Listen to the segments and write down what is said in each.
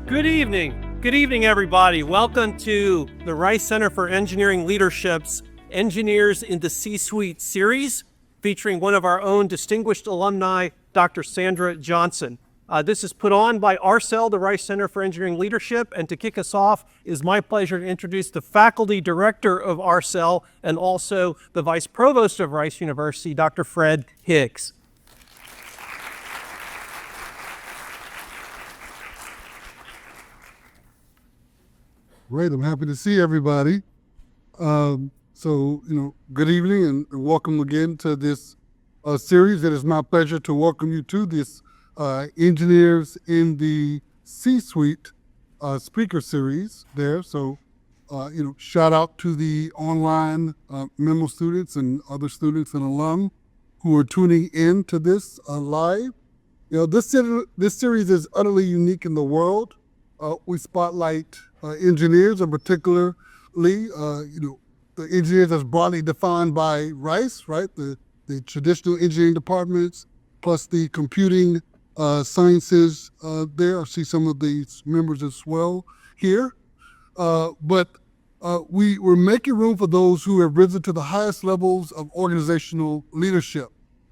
Good evening. Good evening, everybody. Welcome to the Rice Center for Engineering Leadership's Engineers in the C-Suite series, featuring one of our own distinguished alumni, Dr. Sandra Johnson. This is put on by RCEL, the Rice Center for Engineering Leadership, and to kick us off, it is my pleasure to introduce the faculty director of RCEL and also the vice provost of Rice University, Dr. Fred Higgs. Great, I'm happy to see everybody. Good evening and welcome again to this series. It is my pleasure to welcome you to this Engineers in the C-Suite speaker series there. So, shout out to the online memo students and other students and alum who are tuning in to this live. This series is utterly unique in the world. We spotlight engineers, and particularly, the engineers as broadly defined by Rice, right? The traditional engineering departments, plus the computing sciences there. I see some of these members as well here. But we're making room for those who have risen to the highest levels of organizational leadership,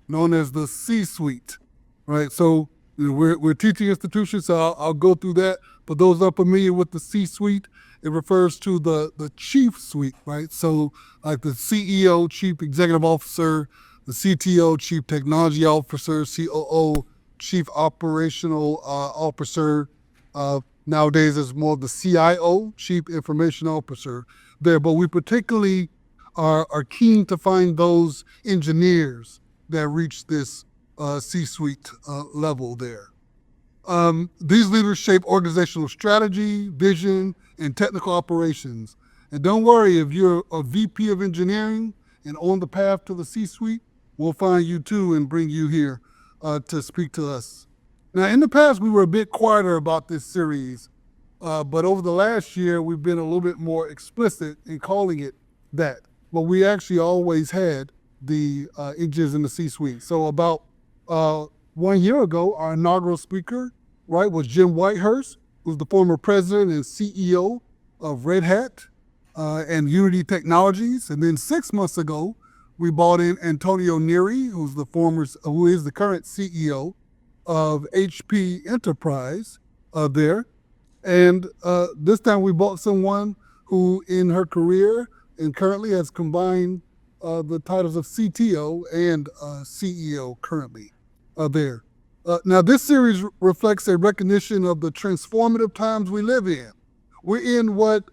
known as the C-Suite, right? So we're a teaching institution, so I'll go through that. For those not familiar with the C-Suite, it refers to the chief suite, right? So like the CEO, Chief Executive Officer, the CTO, Chief Technology Officer, COO, Chief Operational Officer. Nowadays, it's more of the CIO, Chief Information Officer there. But we particularly are keen to find those engineers that reach this C-suite level there. These leaders shape organizational strategy, vision, and technical operations. And don't worry, if you're a VP of engineering and on the path to the C-suite, we'll find you too and bring you here to speak to us. Now, in the past, we were a bit quieter about this series, but over the last year, we've been a little bit more explicit in calling it that. But we actually always had the engineers in the C-suite. So about 1 year ago, our inaugural speaker, right, was Jim Whitehurst, who's the former president and CEO of Red Hat and Unity Technologies. And then 6 months ago, we brought in Antonio Neri, who is the current CEO of HP Enterprise there. And this time we brought someone who in her career and currently has combined the titles of CTO and CEO currently there. Now, this series reflects a recognition of the transformative times we live in. We're in what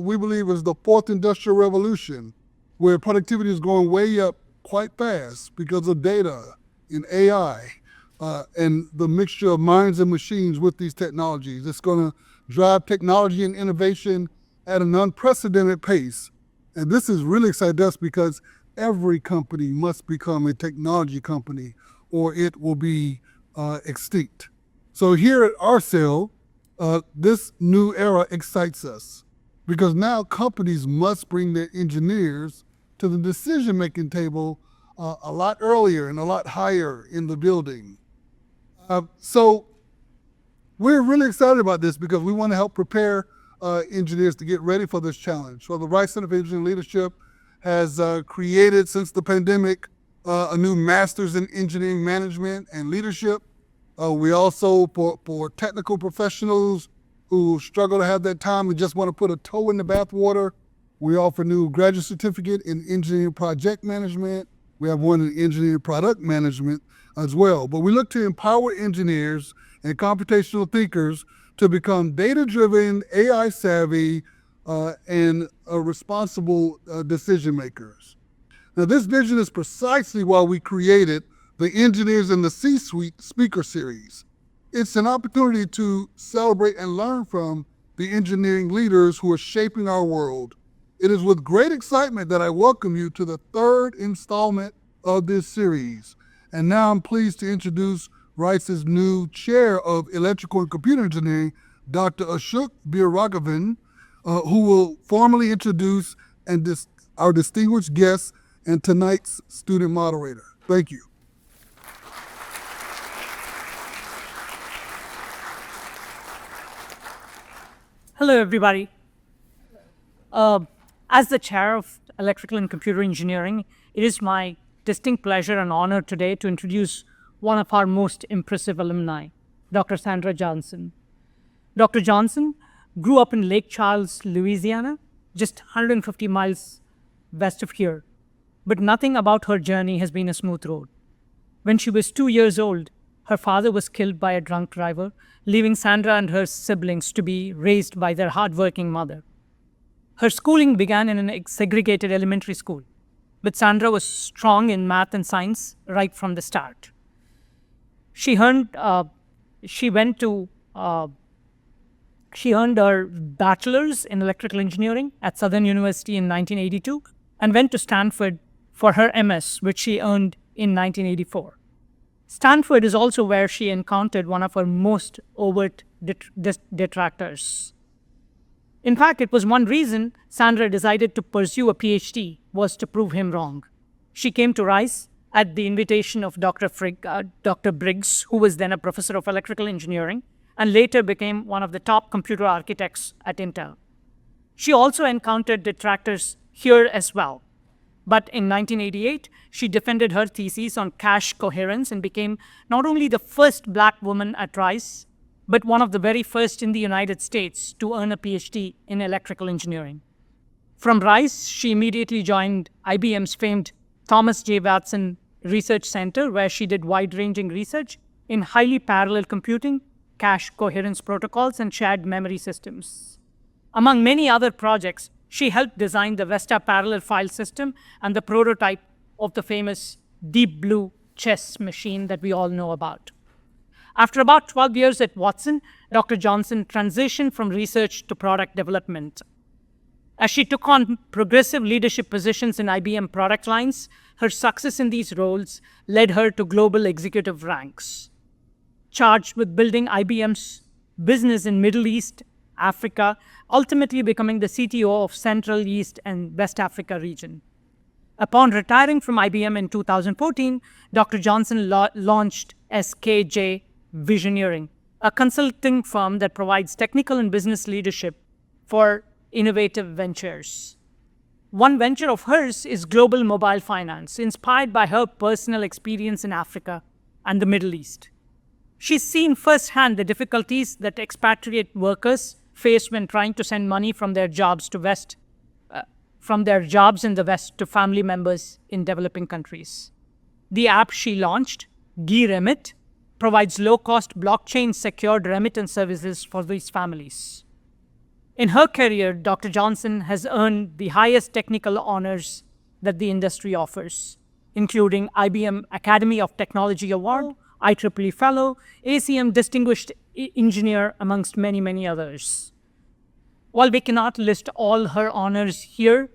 we believe is the fourth industrial revolution, where productivity is going way up quite fast because of data and AI and the mixture of minds and machines with these technologies. It's going to drive technology and innovation at an unprecedented pace. And this is really exciting to us because every company must become a technology company or it will be extinct. So here at RCEL, this new era excites us because now companies must bring their engineers to the decision-making table a lot earlier and a lot higher in the building. So we're really excited about this because we want to help prepare engineers to get ready for this challenge. So the Rice Center for Engineering Leadership has created, since the pandemic, a new master's in engineering management and leadership. We also, for technical professionals who struggle to have that time and just want to put a toe in the bathwater, we offer a new graduate certificate in engineering project management. We have one in engineering product management as well. But we look to empower engineers and computational thinkers to become data-driven, AI-savvy, and responsible decision makers. Now, this vision is precisely why we created the Engineers in the C-Suite speaker series. It's an opportunity to celebrate and learn from the engineering leaders who are shaping our world. It is with great excitement that I welcome you to the third installment of this series. And now I'm pleased to introduce Rice's new chair of electrical and computer engineering, Dr. Ashok Veeraraghavan, who will formally introduce our distinguished guest and tonight's student moderator. Thank you. Hello, everybody. As the chair of electrical and computer engineering, it is my distinct pleasure and honor today to introduce one of our most impressive alumni, Dr. Sandra Johnson. Dr. Johnson grew up in Lake Charles, Louisiana, just 150 miles west of here, but nothing about her journey has been a smooth road. When she was 2 years old, her father was killed by a drunk driver, leaving Sandra and her siblings to be raised by their hardworking mother. Her schooling began in a segregated elementary school, but Sandra was strong in math and science right from the start. She earned her bachelor's in electrical engineering at Southern University in 1982 and went to Stanford for her MS, which she earned in 1984. Stanford is also where she encountered one of her most overt detractors. In fact, it was one reason Sandra decided to pursue a PhD was to prove him wrong. She came to Rice at the invitation of Dr. Briggs, who was then a professor of electrical engineering, and later became one of the top computer architects at Intel. She also encountered detractors here as well. But in 1988, she defended her thesis on cache coherence and became not only the first Black woman at Rice, but one of the very first in the United States to earn a PhD in electrical engineering. From Rice, she immediately joined IBM's famed Thomas J. Watson Research Center, where she did wide-ranging research in highly parallel computing, cache coherence protocols, and shared memory systems. Among many other projects, she helped design the Vesta parallel file system and the prototype of the famous Deep Blue chess machine that we all know about. After about 12 years at Watson, Dr. Johnson transitioned from research to product development. As she took on progressive leadership positions in IBM product lines, her success in these roles led her to global executive ranks. Charged with building IBM's business in Middle East, Africa, ultimately becoming the CTO of Central, East, and West Africa region. Upon retiring from IBM in 2014, Dr. Johnson launched SKJ Visioneering, a consulting firm that provides technical and business leadership for innovative ventures. One venture of hers is global mobile finance, inspired by her personal experience in Africa and the Middle East. She's seen firsthand the difficulties that expatriate workers face when trying to send money from their jobs in the West to family members in developing countries. The app she launched, Remit, provides low-cost blockchain-secured remittance services for these families. In her career, Dr. Johnson has earned the highest technical honors that the industry offers, including IBM Academy of Technology Award, IEEE Fellow, ACM Distinguished Engineer, amongst many, many others. While we cannot list all her honors here,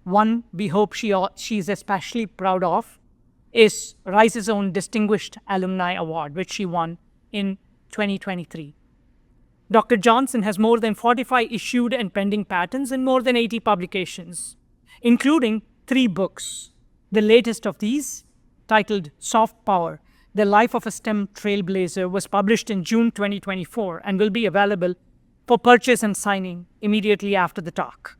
one we hope she is especially proud of is Rice's own Distinguished Alumni Award, which she won in 2023. Dr. Johnson has more than 45 issued and pending patents and more than 80 publications, including 3 books. The latest of these, titled Soft Power, The Life of a STEM Trailblazer, was published in June 2024 and will be available for purchase and signing immediately after the talk.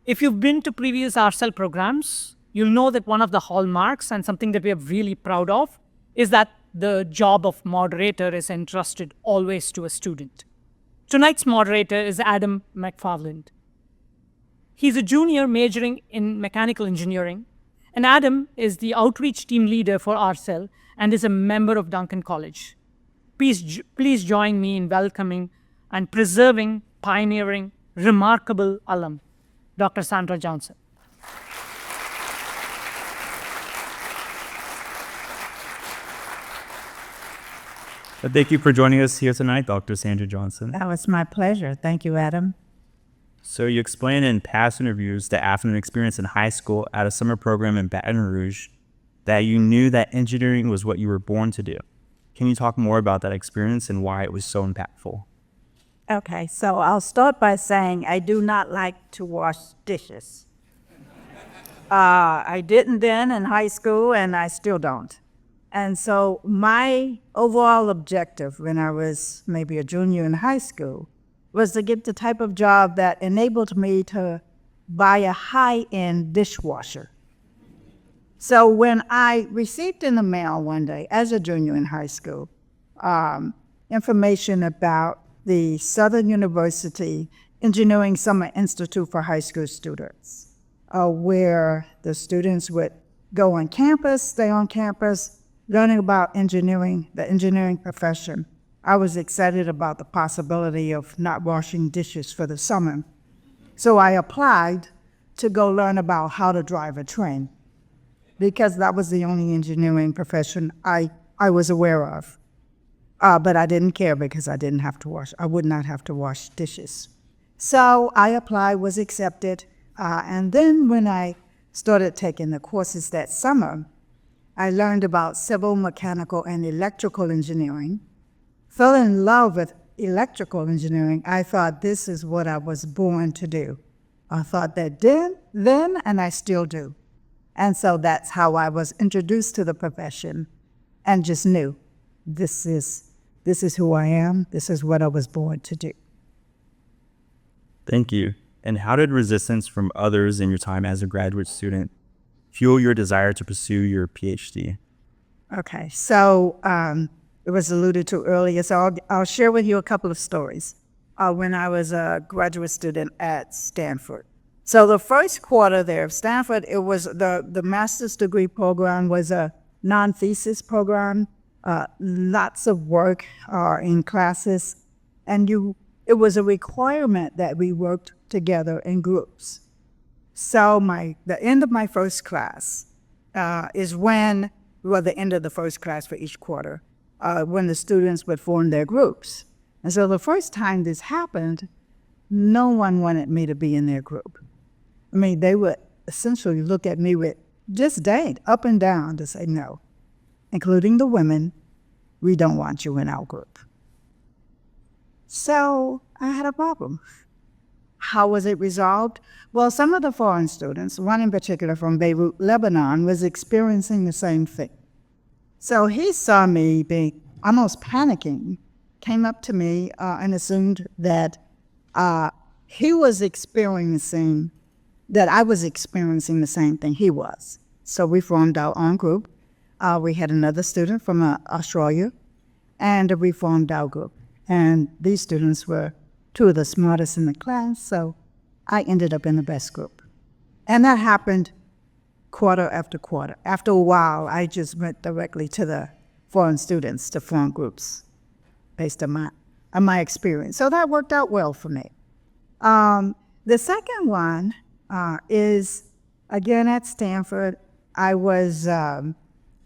If you've been to previous RCEL programs, you'll know that one of the hallmarks and something that we are really proud of is that the job of moderator is entrusted always to a student. Tonight's moderator is Adam McFarland. He's a junior majoring in mechanical engineering, and Adam is the outreach team leader for RCEL and is a member of Duncan College. Please join me in welcoming and preserving, pioneering, remarkable alum, Dr. Sandra Johnson. Thank you for joining us here tonight, Dr. Sandra Johnson. That was my pleasure. Thank you, Adam. So you explained in past interviews that after an experience in high school at a summer program in Baton Rouge, that you knew that engineering was what you were born to do. Can you talk more about that experience and why it was so impactful? Okay, so I'll start by saying I do not like to wash dishes. I didn't then in high school, and I still don't. And so my overall objective when I was maybe a junior in high school was to get the type of job that enabled me to buy a high-end dishwasher. So when I received in the mail one day, as a junior in high school, information about the Southern University Engineering Summer Institute for high school students, where the students would go on campus, stay on campus, learning about engineering, the engineering profession. I was excited about the possibility of not washing dishes for the summer. So I applied to go learn about how to drive a train, because that was the only engineering profession I was aware of. But I didn't care because I would not have to wash dishes. So I applied, was accepted, and then when I started taking the courses that summer, I learned about civil, mechanical, and electrical engineering, fell in love with electrical engineering. I thought this is what I was born to do. I thought that then, and I still do. And so that's how I was introduced to the profession and just knew this is who I am. This is what I was born to do. Thank you. And how did resistance from others in your time as a graduate student fuel your desire to pursue your PhD? Okay, so it was alluded to earlier, so I'll share with you a couple of stories. When I was a graduate student at Stanford. So the first quarter there of Stanford, it was the master's degree program was a non-thesis program, lots of work in classes, and it was a requirement that we worked together in groups. So the end of my first class is when, well, the end of the first class for each quarter, when the students would form their groups. And so the first time this happened, no one wanted me to be in their group. I mean, they would essentially look at me with disdain, up and down, to say no, including the women, we don't want you in our group. So I had a problem. How was it resolved? Well, some of the foreign students, one in particular from Beirut, Lebanon, was experiencing the same thing. So he saw me being almost panicking, came up to me and assumed that he was experiencing, that I was experiencing the same thing he was. So we formed our own group. We had another student from Australia, and we formed our group. And these students were two of the smartest in the class, so I ended up in the best group. And that happened quarter after quarter. After a while, I just went directly to the foreign students to form groups based on my experience. So that worked out well for me. The second one is, again, at Stanford. I was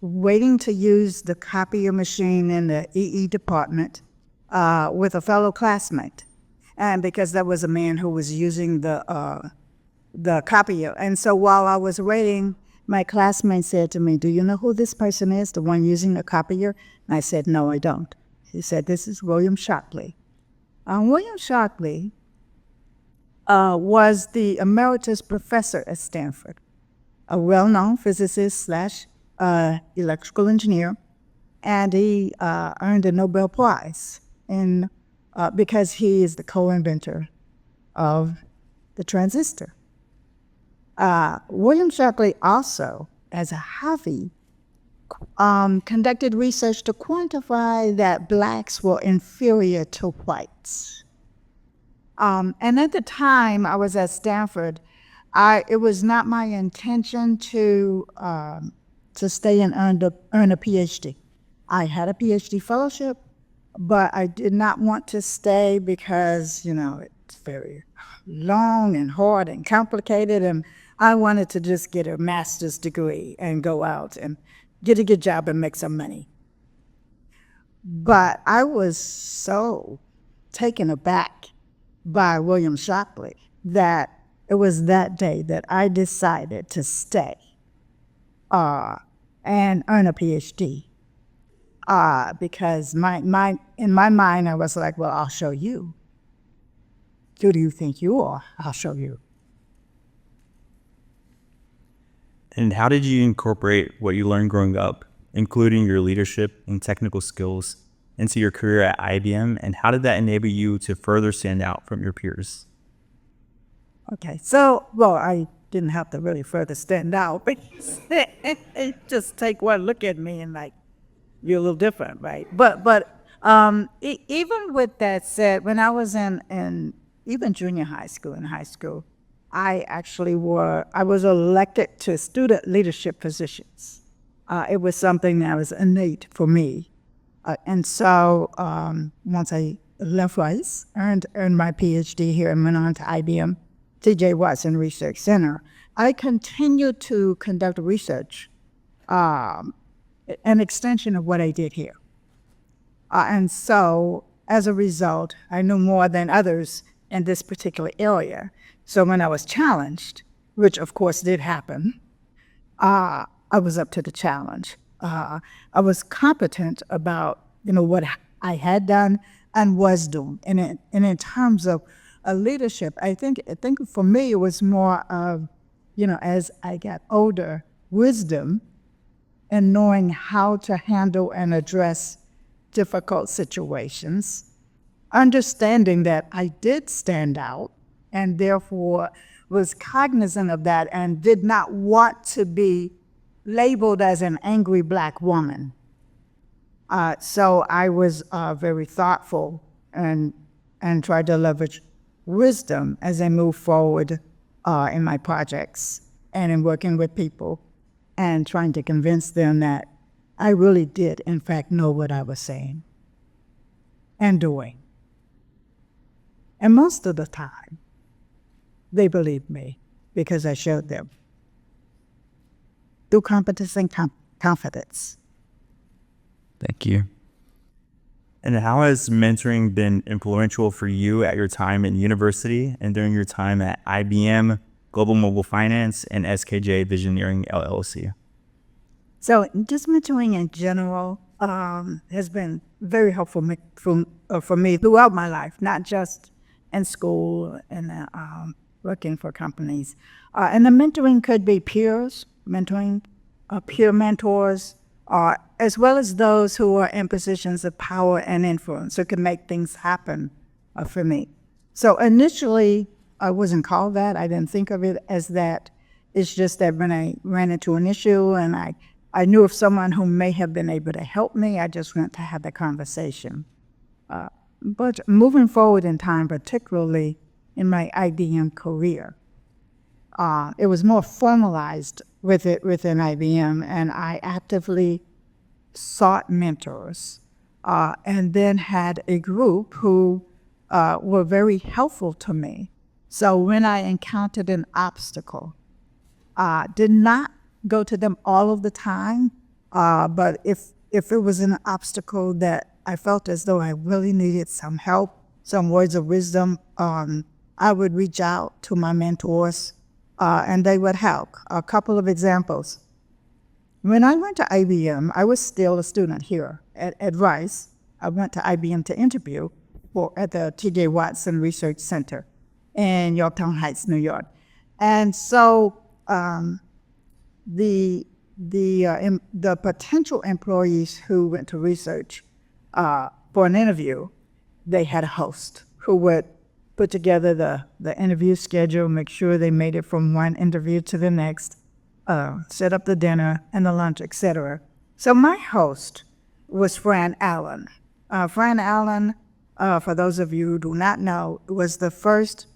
waiting to use the copier machine in the EE department with a fellow classmate. And because there was a man who was using the copier. And so while I was waiting, my classmate said to me, "Do you know who this person is, the one using the copier?" And I said, "No, I don't." He said, "This is William Shockley." William Shockley was the emeritus professor at Stanford, a well-known physicist slash electrical engineer, and he earned a Nobel Prize because he is the co-inventor of the transistor. William Shockley also, as a hobby, conducted research to quantify that blacks were inferior to whites. And at the time I was at Stanford, it was not my intention to stay and earn a PhD. I had a PhD fellowship, but I did not want to stay because, it's very long and hard and complicated, and I wanted to just get a master's degree and go out and get a good job and make some money. But I was so taken aback by William Shockley that it was that day that I decided to stay and earn a PhD. Because in my mind, I was like, well, I'll show you. Who do you think you are? I'll show you. And how did you incorporate what you learned growing up, including your leadership and technical skills, into your career at IBM, and how did that enable you to further stand out from your peers? Okay, so, well, I didn't have to really further stand out, but just take one look at me and like, you're a little different, right? Even with that said, when I was in even junior high school and high school, I was elected to student leadership positions. It was something that was innate for me. And so once I left Rice, earned my PhD here and went on to IBM, T.J. Watson Research Center, I continued to conduct research, an extension of what I did here. And so as a result, I knew more than others in this particular area. So when I was challenged, which of course did happen, I was up to the challenge. I was competent about, what I had done and was doing. And in terms of leadership, I think for me it was more of, as I got older, wisdom and knowing how to handle and address difficult situations, understanding that I did stand out and therefore was cognizant of that and did not want to be labeled as an angry Black woman. So I was very thoughtful and tried to leverage wisdom as I move forward in my projects and in working with people and trying to convince them that I really did, in fact, know what I was saying and doing. And most of the time, they believed me because I showed them through competence and confidence. Thank you. And how has mentoring been influential for you at your time in university and during your time at IBM, Global Mobile Finance, and SKJ Visioneering, LLC? So just mentoring in general has been very helpful for me throughout my life, not just in school and working for companies. And the mentoring could be peers, mentoring, peer mentors, as well as those who are in positions of power and influence who can make things happen for me. So initially, I wasn't called that. I didn't think of it as that. It's just that when I ran into an issue and I knew of someone who may have been able to help me, I just went to have the conversation. But moving forward in time, particularly in my IBM career, it was more formalized within IBM, and I actively sought mentors and then had a group who were very helpful to me. So when I encountered an obstacle, did not go to them all of the time, but if it was an obstacle that I felt as though I really needed some help, some words of wisdom, I would reach out to my mentors and they would help. A couple of examples. When I went to IBM, I was still a student here at Rice. I went to IBM to interview at the T.J. Watson Research Center in Yorktown Heights, New York. And so the potential employees who went to research for an interview, they had a host who would put together the interview schedule, make sure they made it from one interview to the next, set up the dinner and the lunch, etc. So my host was Fran Allen. Fran Allen, for those of you who do not know, was the first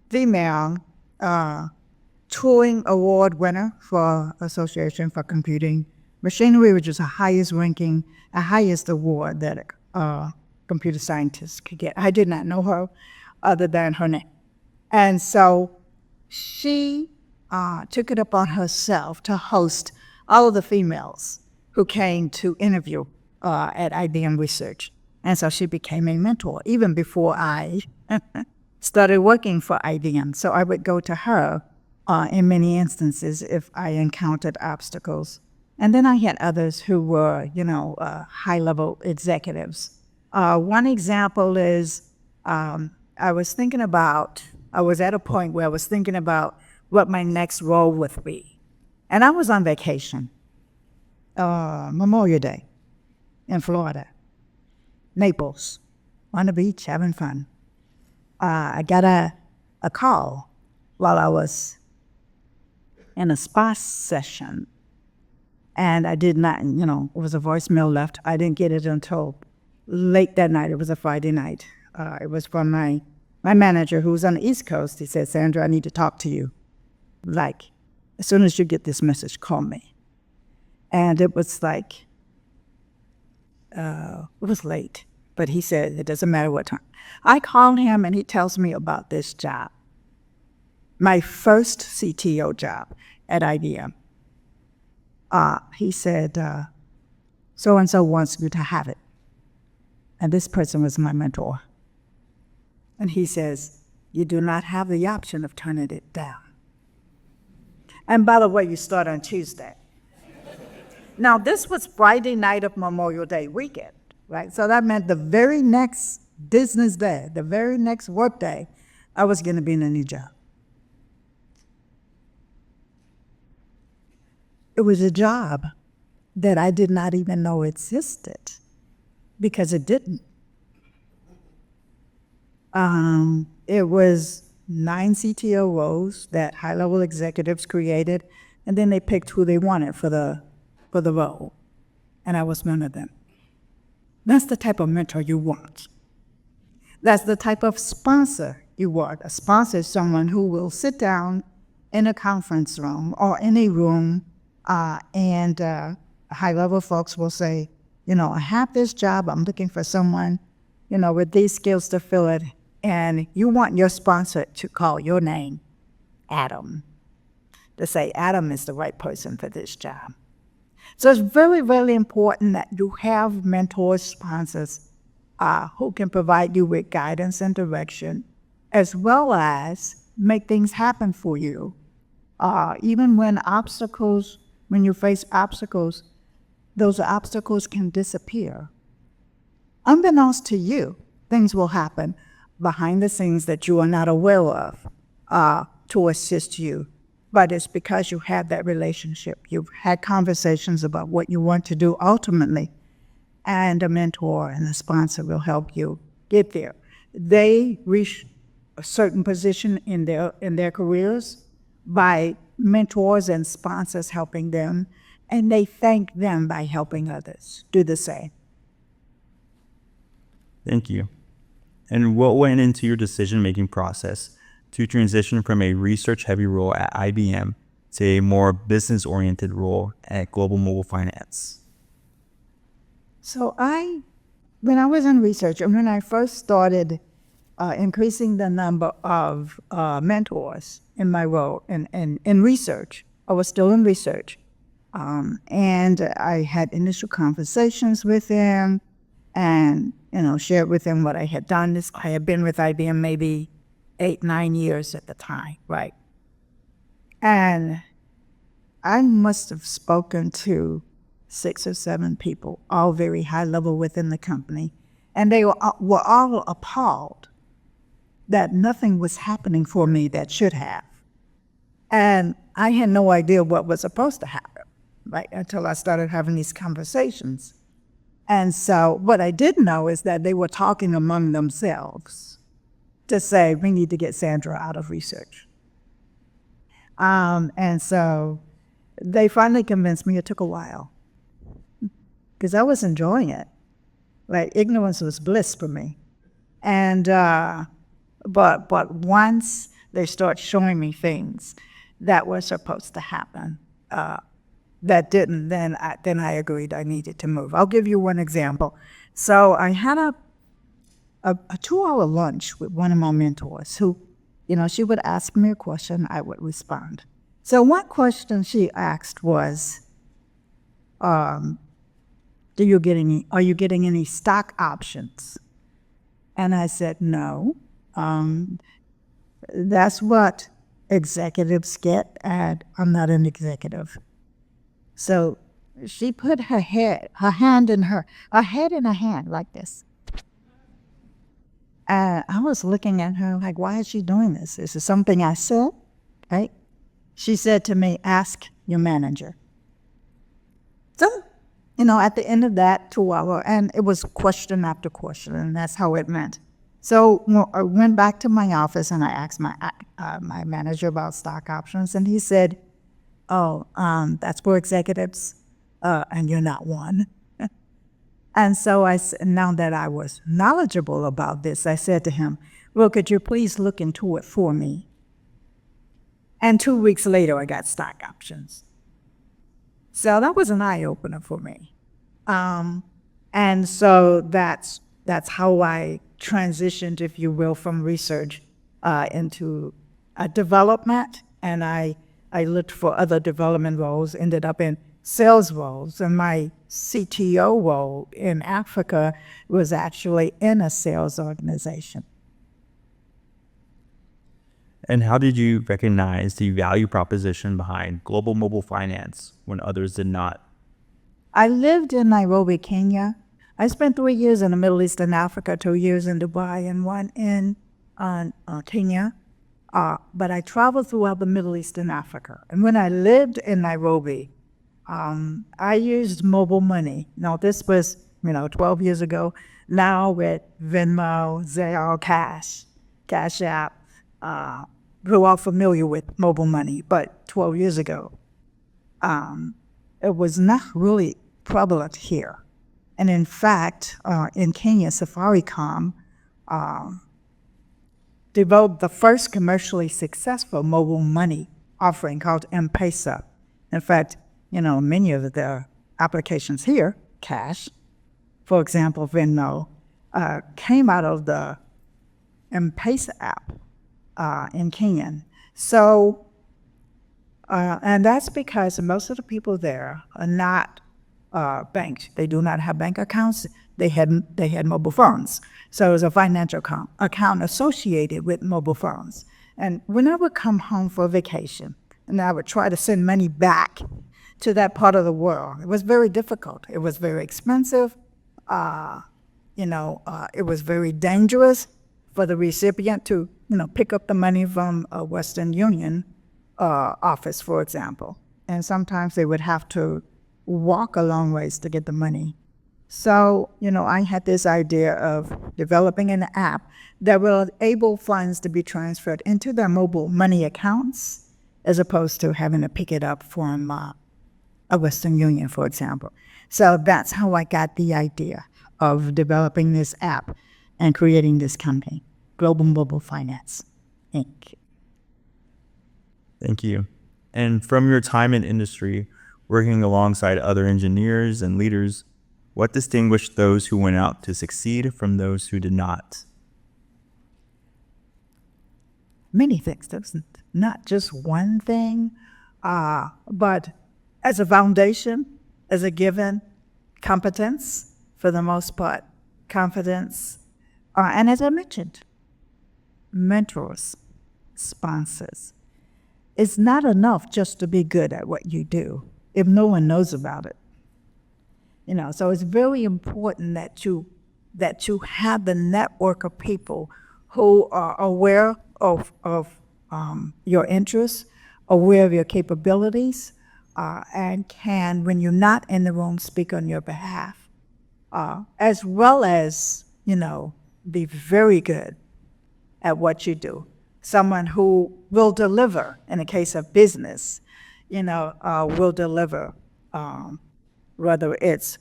female Turing Award winner for Association for Computing Machinery, which is the highest award that computer scientists could get. I did not know her other than her name. And so she took it upon herself to host all of the females who came to interview at IBM Research. And so she became a mentor even before I started working for IBM. So I would go to her in many instances if I encountered obstacles. And then I had others who were, high-level executives. One example is I was at a point where I was thinking about what my next role would be. And I was on vacation, Memorial Day in Florida. Naples, on the beach, having fun. I got a call while I was in a spa session, and I did not, it was a voicemail left. I didn't get it until late that night. It was a Friday night. It was from my manager, who was on the East Coast. He said, "Sandra, I need to talk to you. Like, as soon as you get this message, call me." And it was like, it was late, but he said, it doesn't matter what time. I called him, and he tells me about this job, my first CTO job at IBM. He said, so-and-so wants you to have it. And this person was my mentor. And he says, you do not have the option of turning it down. And by the way, you start on Tuesday. Now, this was Friday night of Memorial Day weekend, right? So that meant the very next business day, the very next work day, I was going to be in a new job. It was a job that I did not even know existed, because it didn't. It was 9 CTO roles that high-level executives created, and then they picked who they wanted for the role, and I was one of them. That's the type of mentor you want. That's the type of sponsor you want. A sponsor is someone who will sit down in a conference room or in a room, and high-level folks will say, I have this job, I'm looking for someone, with these skills to fill it, and you want your sponsor to call your name Adam, to say Adam is the right person for this job. So it's very, very important that you have mentors, sponsors, who can provide you with guidance and direction, as well as make things happen for you. Even when you face obstacles, those obstacles can disappear. Unbeknownst to you, things will happen behind the scenes that you are not aware of to assist you. But it's because you have that relationship. You've had conversations about what you want to do ultimately, and a mentor and a sponsor will help you get there. They reach a certain position in their careers by mentors and sponsors helping them, and they thank them by helping others do the same. Thank you. And what went into your decision-making process to transition from a research-heavy role at IBM to a more business-oriented role at Global Mobile Finance? So when I was in research, and when I first started increasing the number of mentors in my role in research, I was still in research, and I had initial conversations with them, and shared with them what I had done. I had been with IBM maybe 8-9 years at the time, right? And I must have spoken to 6 or 7 people, all very high level within the company, and they were all appalled that nothing was happening for me that should have. And I had no idea what was supposed to happen, right, until I started having these conversations. And so what I did know is that they were talking among themselves to say, we need to get Sandra out of research. And so they finally convinced me. It took a while, because I was enjoying it. Like, ignorance was bliss for me. And but once they start showing me things that were supposed to happen, that didn't, then I agreed I needed to move. I'll give you one example. So I had a 2-hour lunch with one of my mentors who, she would ask me a question, I would respond. So one question she asked was, are you getting any stock options? And I said, no. That's what executives get, and I'm not an executive. So she put her head in her hand like this. I was looking at her like, why is she doing this? Is it something I said, right? She said to me, ask your manager. So, at the end of that 2 hour, and it was question after question, and that's how it went. So I went back to my office and I asked my manager about stock options, and he said, "Oh, that's for executives, and you're not one." And so now that I was knowledgeable about this, I said to him, "Well, could you please look into it for me?" And 2 weeks later, I got stock options. So that was an eye-opener for me. And so that's how I transitioned, if you will, from research into development. And I looked for other development roles, ended up in sales roles. And my CTO role in Africa was actually in a sales organization. And how did you recognize the value proposition behind global mobile finance when others did not? I lived in Nairobi, Kenya. I spent 3 years in the Middle East and Africa, 2 years in Dubai, and 1 in Kenya. But I traveled throughout the Middle East and Africa. And when I lived in Nairobi, I used mobile money. Now, this was, 12 years ago. Now with Venmo, Zelle, Cash App, we're all familiar with mobile money. But 12 years ago, it was not really prevalent here. And in fact, in Kenya, Safaricom developed the first commercially successful mobile money offering called M-Pesa. In fact, many of the applications here, cash, for example, Venmo, came out of the M-Pesa app in Kenyan. So, and that's because most of the people there are not banked. They do not have bank accounts. They had mobile phones. So it was a financial account associated with mobile phones. And when I would come home for vacation, and I would try to send money back to that part of the world, it was very difficult. It was very expensive. It was very dangerous for the recipient to, pick up the money from a Western Union office, for example. And sometimes they would have to walk a long ways to get the money. So, I had this idea of developing an app that will enable funds to be transferred into their mobile money accounts as opposed to having to pick it up from a Western Union, for example. So that's how I got the idea of developing this app and creating this company, Global Mobile Finance, Inc. Thank you. And from your time in industry, working alongside other engineers and leaders, what distinguished those who went out to succeed from those who did not? Many things, not just one thing, but as a foundation, as a given, competence, for the most part, confidence, and as I mentioned, mentors, sponsors. It's not enough just to be good at what you do if no one knows about it. So it's very important that you have the network of people who are aware of your interests, aware of your capabilities, and can, when you're not in the room, speak on your behalf, as well as, be very good at what you do. Someone who will deliver, in the case of business, will deliver, whether it's,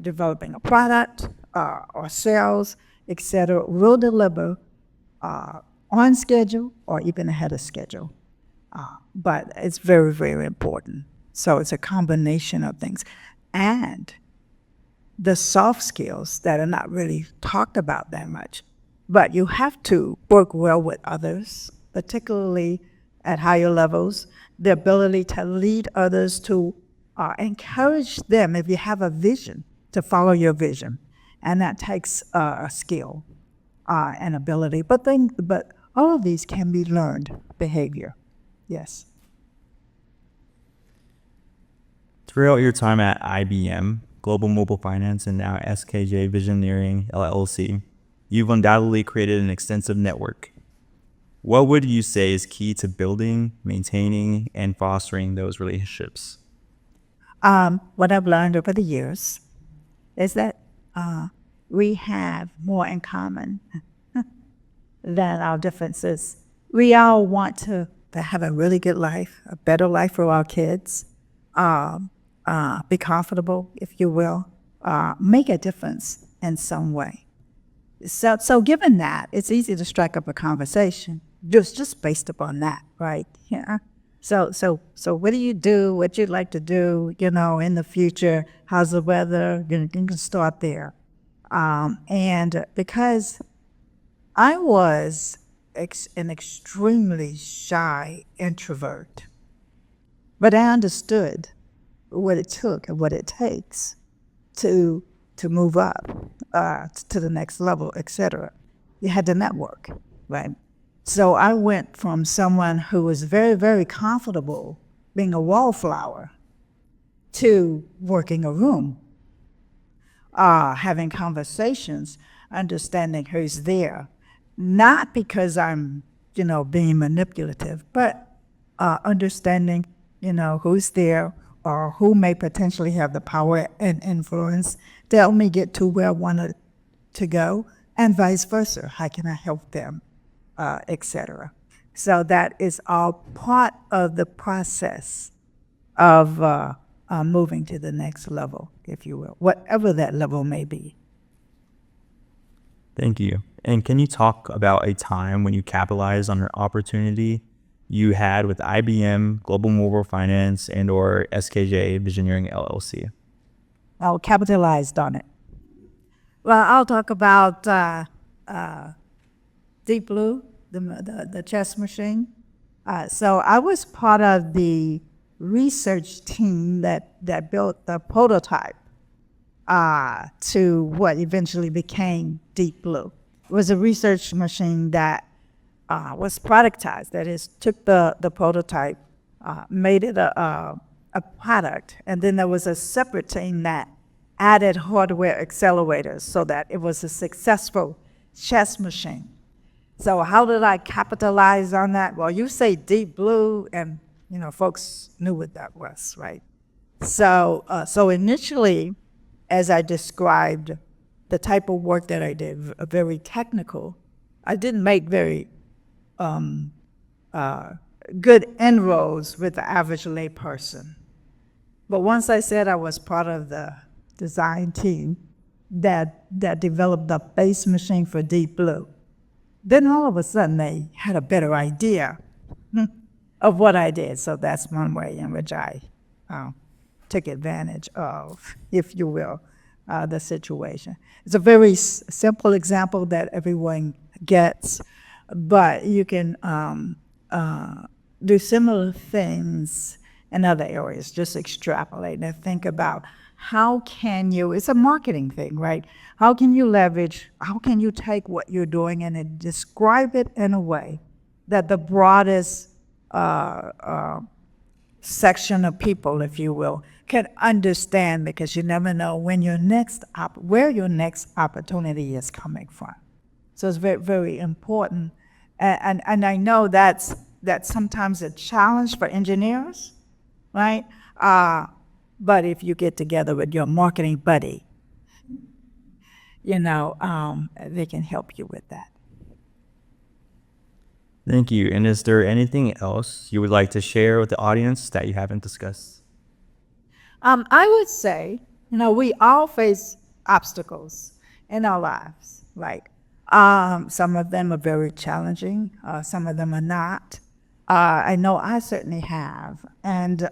developing a product or sales, etc., will deliver on schedule or even ahead of schedule. But it's very, very important. So it's a combination of things. And the soft skills that are not really talked about that much. But you have to work well with others, particularly at higher levels, the ability to lead others, to encourage them, if you have a vision, to follow your vision. And that takes a skill and ability. But all of these can be learned behavior. Yes. Throughout your time at IBM, Global Mobile Finance, and now SKJ Visioneering, LLC, you've undoubtedly created an extensive network. What would you say is key to building, maintaining, and fostering those relationships? What I've learned over the years is that we have more in common than our differences. We all want to have a really good life, a better life for our kids, be comfortable, if you will, make a difference in some way. So given that, it's easy to strike up a conversation just based upon that, right? Yeah. So what do you do? What you'd like to do? In the future? How's the weather? You can start there. And because I was an extremely shy introvert, but I understood what it took and what it takes to move up to the next level, etc. You had to network, right? So I went from someone who was very, very comfortable being a wallflower to working a room, having conversations, understanding who's there. Not because I'm, being manipulative, but understanding, who's there or who may potentially have the power and influence to help me get to where I want to go, and vice versa. How can I help them, etc. So that is all part of the process of moving to the next level, if you will, whatever that level may be. Thank you. And can you talk about a time when you capitalized on an opportunity you had with IBM, Global Mobile Finance, and or SKJ Visioneering LLC? I capitalized on it. Well, I'll talk about Deep Blue, the chess machine. So I was part of the research team that built the prototype to what eventually became Deep Blue. It was a research machine that was productized. That is, took the prototype, made it a product, and then there was a separate team that added hardware accelerators so that it was a successful chess machine. So how did I capitalize on that? Well, you say Deep Blue, and folks knew what that was, right? So initially, as I described the type of work that I did, very technical, I didn't make very good inroads with the average layperson. But once I said I was part of the design team that developed the base machine for Deep Blue, then all of a sudden they had a better idea of what I did. So that's one way in which I took advantage of, if you will, the situation. It's a very simple example that everyone gets, but you can do similar things in other areas. Just extrapolate and think about how can you, it's a marketing thing, right? How can you leverage, how can you take what you're doing and describe it in a way that the broadest section of people, if you will, can understand, because you never know when where your next opportunity is coming from. So it's very, very important. And I know that's sometimes a challenge for engineers, right? But if you get together with your marketing buddy, they can help you with that. Thank you. And is there anything else you would like to share with the audience that you haven't discussed? I would say, we all face obstacles in our lives, right? Some of them are very challenging. Some of them are not. I know I certainly have. And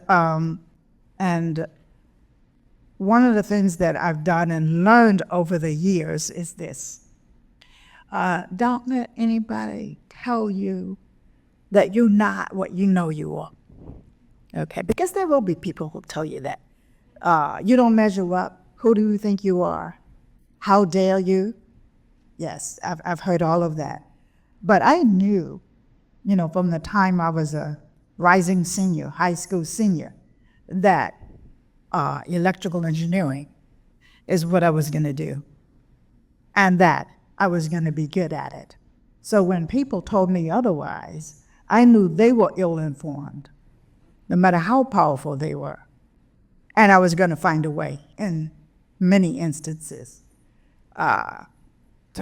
one of the things that I've done and learned over the years is this. Don't let anybody tell you that you're not what you know you are. Okay? Because there will be people who tell you that. You don't measure up. Who do you think you are? How dare you? Yes, I've heard all of that. But I knew, from the time I was a rising senior, high school senior, that electrical engineering is what I was going to do, and that I was going to be good at it. So when people told me otherwise, I knew they were ill-informed, no matter how powerful they were. And I was going to find a way in many instances to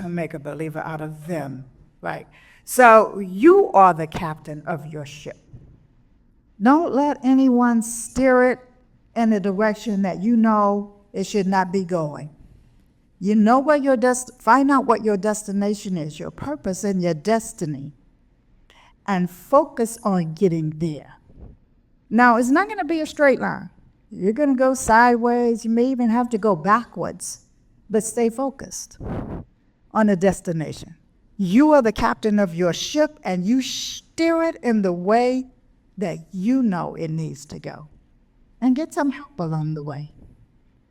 make a believer out of them, right? So you are the captain of your ship. Don't let anyone steer it in the direction that you know it should not be going. You know where find out what your destination is, your purpose and your destiny, and focus on getting there. Now, it's not going to be a straight line. You're going to go sideways. You may even have to go backwards, but stay focused on a destination. You are the captain of your ship, and you steer it in the way that you know it needs to go. And get some help along the way.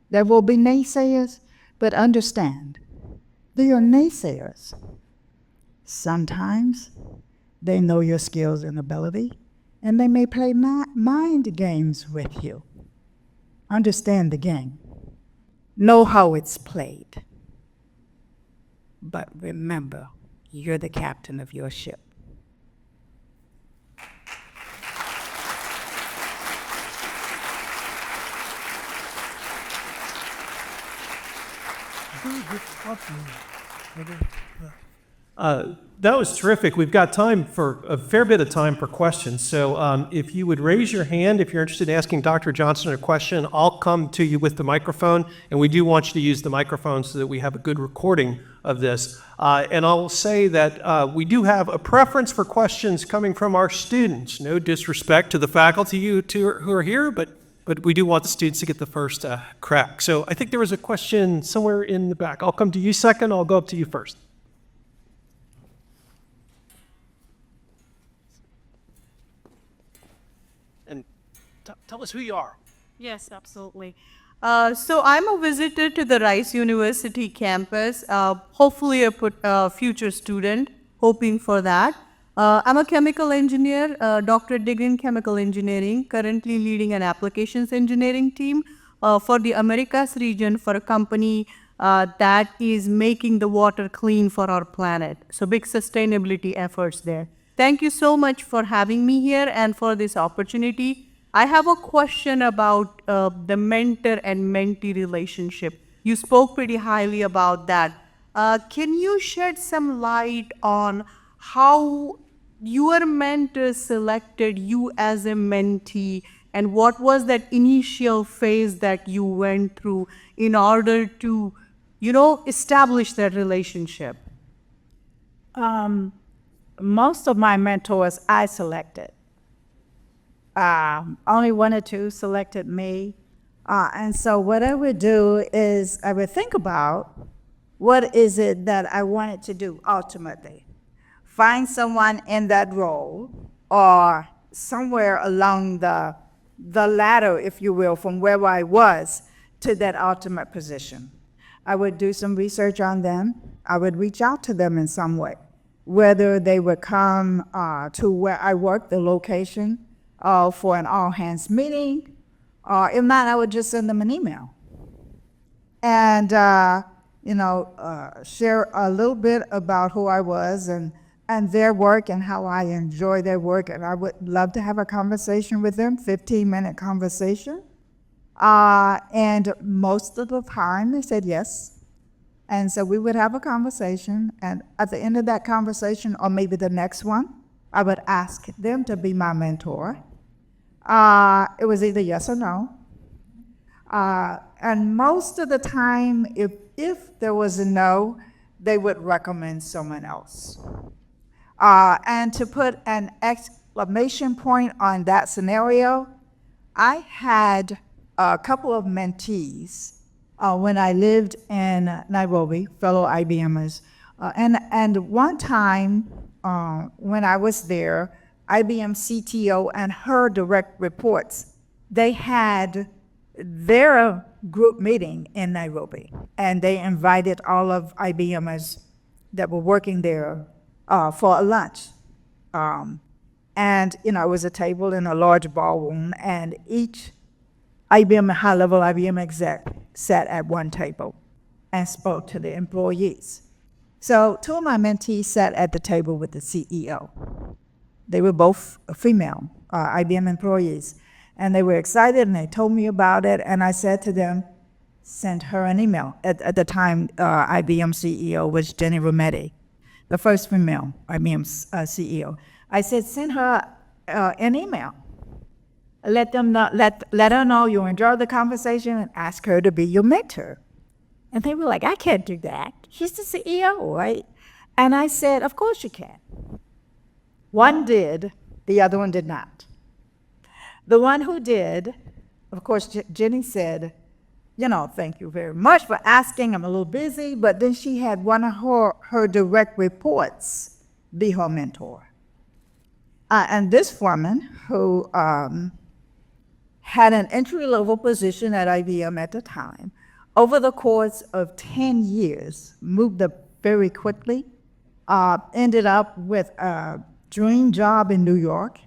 There will be naysayers, but understand, they are naysayers. Sometimes they know your skills and ability, and they may play mind games with you. Understand the game. Know how it's played. But remember, you're the captain of your ship. That was terrific. We've got time for a fair bit of time for questions. So if you would raise your hand if you're interested in asking Dr. Johnson a question, I'll come to you with the microphone. And we do want you to use the microphone so that we have a good recording of this. And I'll say that we do have a preference for questions coming from our students. No disrespect to the faculty you two who are here, but we do want the students to get the first crack. So I think there was a question somewhere in the back. I'll come to you second. I'll go up to you first. And tell us who you are. Yes, absolutely. So I'm a visitor to the Rice University campus, hopefully a future student, hoping for that. I'm a chemical engineer, doctorate degree in chemical engineering, currently leading an applications engineering team for the Americas region for a company that is making the water clean for our planet. So big sustainability efforts there. Thank you so much for having me here and for this opportunity. I have a question about the mentor and mentee relationship. You spoke pretty highly about that. Can you shed some light on how your mentor selected you as a mentee, and what was that initial phase that you went through in order to, establish that relationship? Most of my mentors I selected. Only one or two selected me. And so what I would do is I would think about what is it that I wanted to do ultimately. Find someone in that role or somewhere along the ladder, if you will, from where I was to that ultimate position. I would do some research on them. I would reach out to them in some way, whether they would come to where I work, the location, for an all-hands meeting, or if not, I would just send them an email. And, share a little bit about who I was and their work and how I enjoy their work. And I would love to have a conversation with them, 15-minute conversation. And most of the time they said yes. And so we would have a conversation. And at the end of that conversation, or maybe the next one, I would ask them to be my mentor. It was either yes or no. And most of the time, if there was a no, they would recommend someone else. And to put an exclamation point on that scenario, I had a couple of mentees when I lived in Nairobi, fellow IBMers. And one time when I was there, IBM CTO and her direct reports, they had their group meeting in Nairobi, and they invited all of IBMers that were working there for a lunch. And, it was a table in a large ballroom, and each high-level IBM exec sat at one table and spoke to the employees. So two of my mentees sat at the table with the CEO. They were both female IBM employees. And they were excited and they told me about it. And I said to them, send her an email. At the time, IBM CEO was Jenny Rometty, the first female IBM CEO. I said, send her an email. Let her know you enjoyed the conversation and ask her to be your mentor. And they were like, I can't do that. She's the CEO, right? And I said, of course you can. One did, the other one did not. The one who did, of course, Jenny said, thank you very much for asking. I'm a little busy. But then she had one of her direct reports be her mentor. And this woman who had an entry-level position at IBM at the time, over the course of 10 years, moved up very quickly, ended up with a dream job in New York,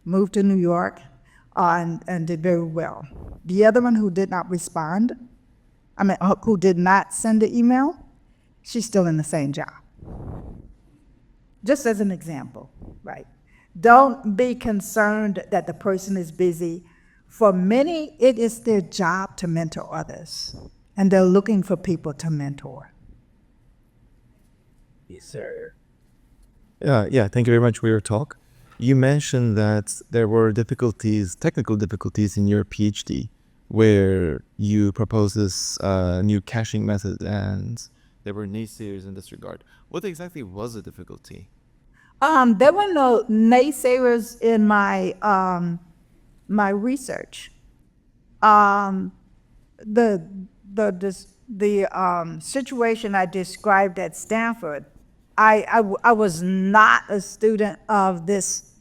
moved to New York, and did very well. The other one who did not respond, who did not send the email, she's still in the same job. Just as an example, right? Don't be concerned that the person is busy. For many, it is their job to mentor others, and they're looking for people to mentor. Yes, sir. Yeah, thank you very much for your talk. You mentioned that there were technical difficulties in your PhD, where you proposed this new caching method, and there were naysayers in this regard. What exactly was the difficulty? There were no naysayers in my research. The situation I described at Stanford, I was not a student of this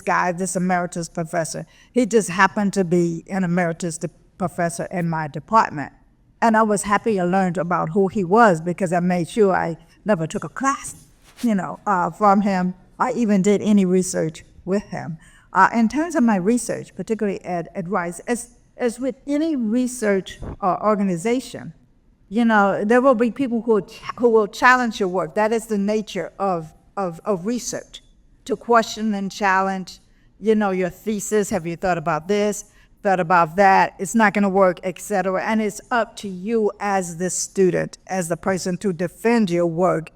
guy, this emeritus professor. He just happened to be an emeritus professor in my department. And I was happy I learned about who he was because I made sure I never took a class, from him. I even did any research with him. In terms of my research, particularly at Rice, as with any research organization, there will be people who will challenge your work. That is the nature of research, to question and challenge, your thesis. Have you thought about this, thought about that? It's not going to work, etc. And it's up to you as the student, as the person to defend your work,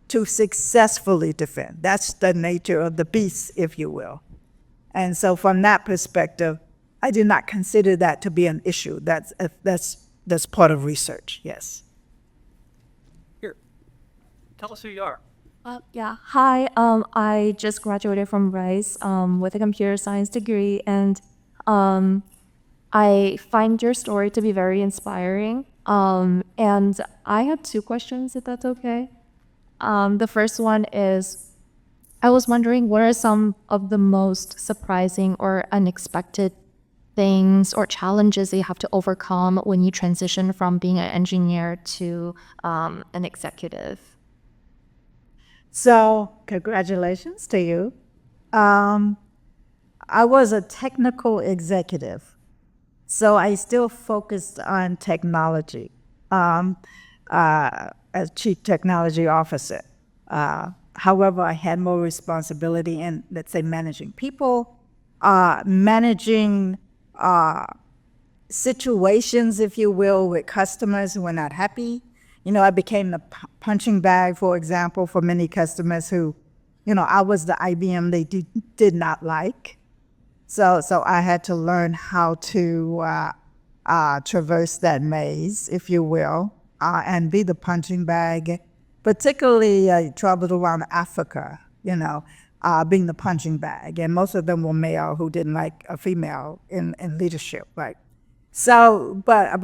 to successfully defend. That's the nature of the beast, if you will. And so from that perspective, I do not consider that to be an issue. That's part of research, yes. Here, tell us who you are. Yeah, hi. I just graduated from Rice with a computer science degree, and I find your story to be very inspiring. And I have two questions, if that's okay. The first one is, I was wondering, what are some of the most surprising or unexpected things or challenges that you have to overcome when you transition from being an engineer to an executive? So congratulations to you. I was a technical executive, so I still focused on technology as chief technology officer. However, I had more responsibility in, let's say, managing people, managing situations, if you will, with customers who were not happy. I became the punching bag, for example, for many customers who, I was the IBM they did not like. So I had to learn how to traverse that maze, if you will, and be the punching bag. Particularly, I traveled around Africa, being the punching bag. And most of them were male who didn't like a female in leadership, right? So, but I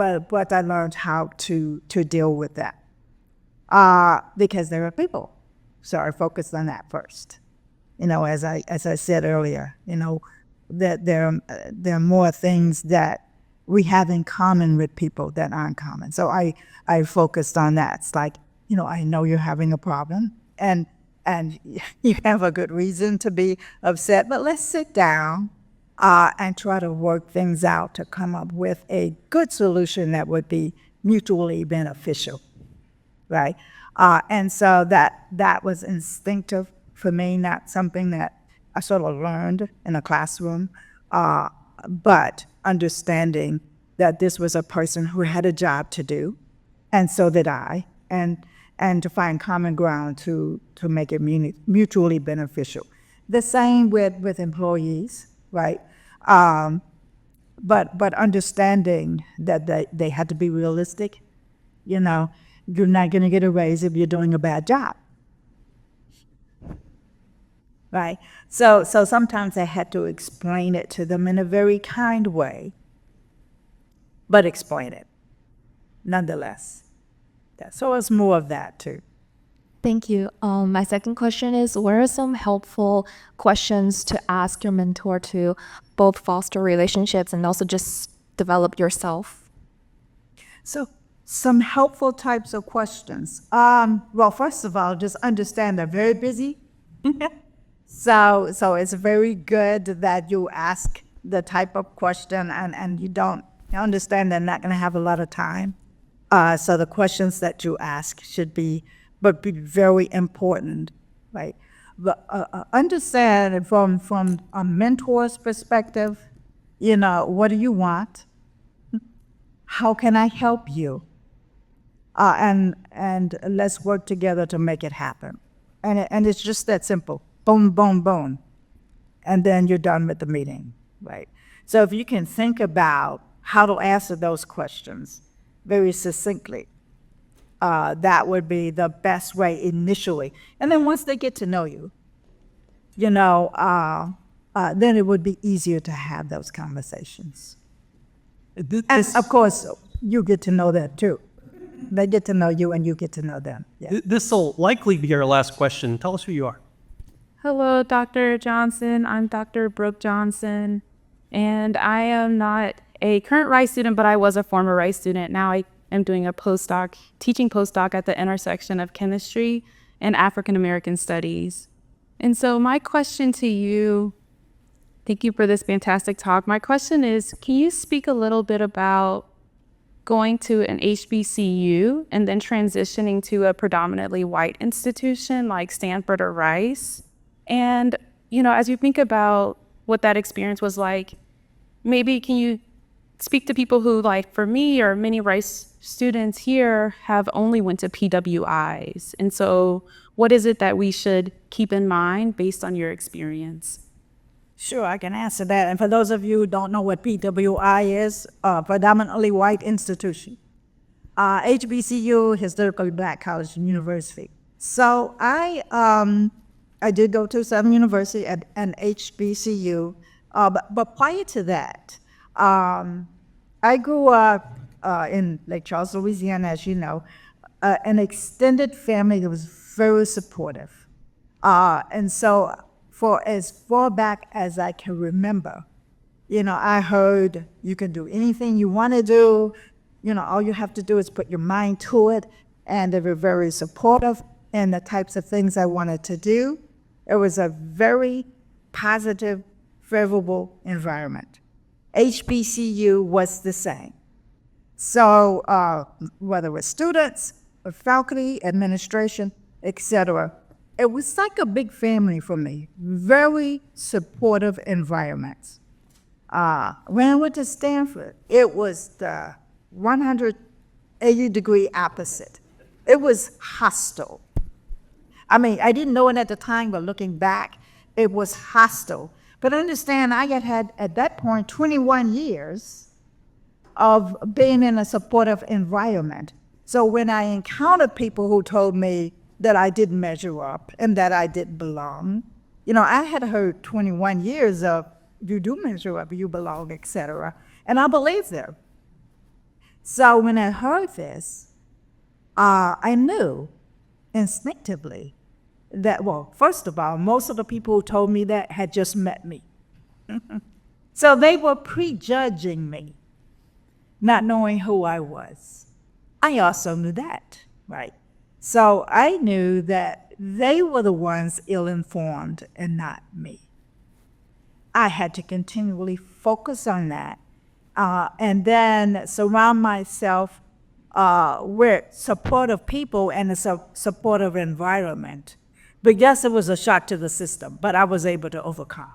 learned how to deal with that because there are people. So I focused on that first. As I said earlier, that there are more things that we have in common with people that aren't common. So I focused on that. It's like, I know you're having a problem and you have a good reason to be upset, but let's sit down and try to work things out to come up with a good solution that would be mutually beneficial, right? And so that was instinctive for me, not something that I sort of learned in a classroom. but understanding that this was a person who had a job to do, and so did I, and to find common ground to make it mutually beneficial. The same with employees, right? But understanding that they had to be realistic. You know, you're not going to get a raise if you're doing a bad job, right? So sometimes I had to explain it to them in a very kind way, but explain it nonetheless. So it's more of that too. Thank you. My second question is, what are some helpful questions to ask your mentor to both foster relationships and also just develop yourself? So some helpful types of questions. Well, first of all, just understand they're very busy. So it's very good that you ask the type of question and you understand they're not going to have a lot of time. So the questions that you ask should be very important, right? But understand from a mentor's perspective, you know, what do you want? How can I help you? And let's work together to make it happen. And it's just that simple. Boom, boom, boom. And then you're done with the meeting, right? So if you can think about how to answer those questions very succinctly, that would be the best way initially. And then once they get to know you, you know, then it would be easier to have those conversations. And of course, you get to know them too. They get to know you and you get to know them. Yeah. This will likely be our last question. Tell us who you are. Hello, Dr. Johnson. I'm Dr. Brooke Johnson, and I am not a current Rice student, but I was a former Rice student. Now I am doing a postdoc, teaching postdoc at the intersection of chemistry and African American studies. And so my question to you, thank you for this fantastic talk. My question is, can you speak a little bit about going to an HBCU and then transitioning to a predominantly white institution like Stanford or Rice? And, you know, as you think about what that experience was like, maybe can you speak to people who, like for me or many Rice students here, have only went to PWIs? And so what is it that we should keep in mind based on your experience? Sure, I can answer that. And for those of you who don't know what PWI is, predominantly white institution. HBCU, Historically Black College and University. So I did go to Southern University at an HBCU, but prior to that, I grew up in Lake Charles, Louisiana, as you know, an extended family that was very supportive. And so for as far back as I can remember, you know, I heard you can do anything you want to do. You know, all you have to do is put your mind to it. And they were very supportive in the types of things I wanted to do. It was a very positive, favorable environment. HBCU was the same. So whether it was students, or faculty, administration, etc., it was like a big family for me. Very supportive environments. When I went to Stanford, it was the 180-degree opposite. It was hostile. I mean, I didn't know it at the time, but looking back, it was hostile. But understand, I had at that point 21 years of being in a supportive environment. So when I encountered people who told me that I didn't measure up and that I didn't belong, you know, I had heard 21 years of, you do measure up, you belong, etc. And I believed them. So when I heard this, I knew instinctively that, well, first of all, most of the people who told me that had just met me. So they were prejudging me, not knowing who I was. I also knew that, right? So I knew that they were the ones ill-informed and not me. I had to continually focus on that and then surround myself with supportive people and a supportive environment. But yes, it was a shock to the system, but I was able to overcome.